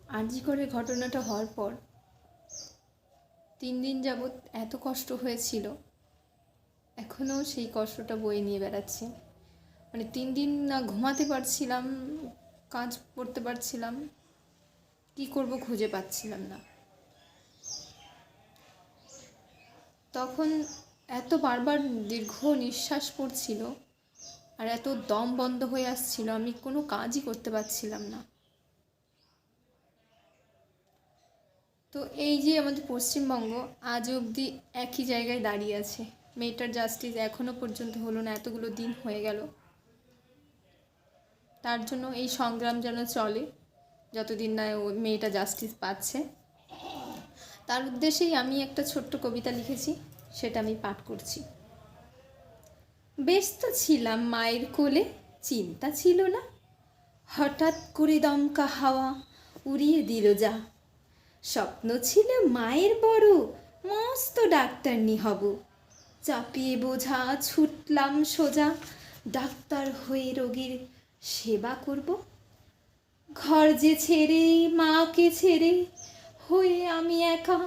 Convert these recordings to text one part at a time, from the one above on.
আরজি করে ঘটনাটা হওয়ার পর 3 দিন যাবৎ এত কষ্ট হয়েছিল, এখনও সেই কষ্টটা বয়ে নিয়ে বেড়াচ্ছি। মানে 3 দিন না ঘুমাতে পারছিলাম, কাজ করতে পারছিলাম, কি করব খুঁজে পাচ্ছিলাম না। তখন এত বারবার দীর্ঘ নিঃশ্বাস পড়ছিল আর এত দম বন্ধ হয়ে আসছিল, আমি কোনো কাজই করতে পারছিলাম না। তো এই যে আমাদের পশ্চিমবঙ্গ আজ অবধি একই জায়গায় দাঁড়িয়ে আছে, মেয়েটার জাস্টিস এখনও পর্যন্ত হলো না, এতগুলো দিন হয়ে গেল। তার জন্য এই সংগ্রাম যেন চলে যতদিন না ও মেয়েটা জাস্টিস পাচ্ছে। তার উদ্দেশ্যেই আমি একটা ছোট্ট কবিতা লিখেছি, সেটা আমি পাঠ করছি। ব্যস্ত ছিলাম মায়ের কোলে, চিন্তা ছিল না, হঠাৎ করে দমকা হাওয়া উড়িয়ে দিল যা। স্বপ্ন ছিল মায়ের বড়, মস্ত ডাক্তারনি হব। চাপিয়ে বোঝা ছুটলাম সোজা, ডাক্তার হয়ে রোগীর সেবা করব। ঘর যে ছেড়ে মাকে ছেড়ে হয়ে আমি একা,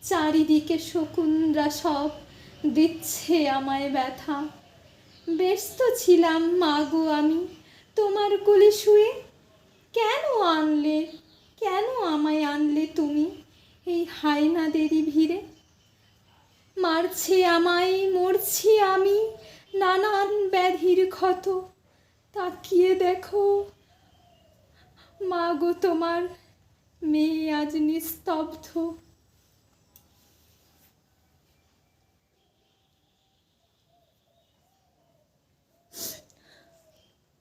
চারিদিকে শকুনরা সব দিচ্ছে আমায় ব্যথা। ব্যস্ত ছিলাম মাগো আমি তোমার কোলে শুয়ে, কেন আনলে, কেন আমায় আনলে তুমি এই হায়নাদেরই ভিড়ে। মারছে আমায়, মরছি আমি, নানান ব্যাধির ক্ষত। তাকিয়ে দেখো মাগো তোমার মেয়ে আজ নিস্তব্ধ।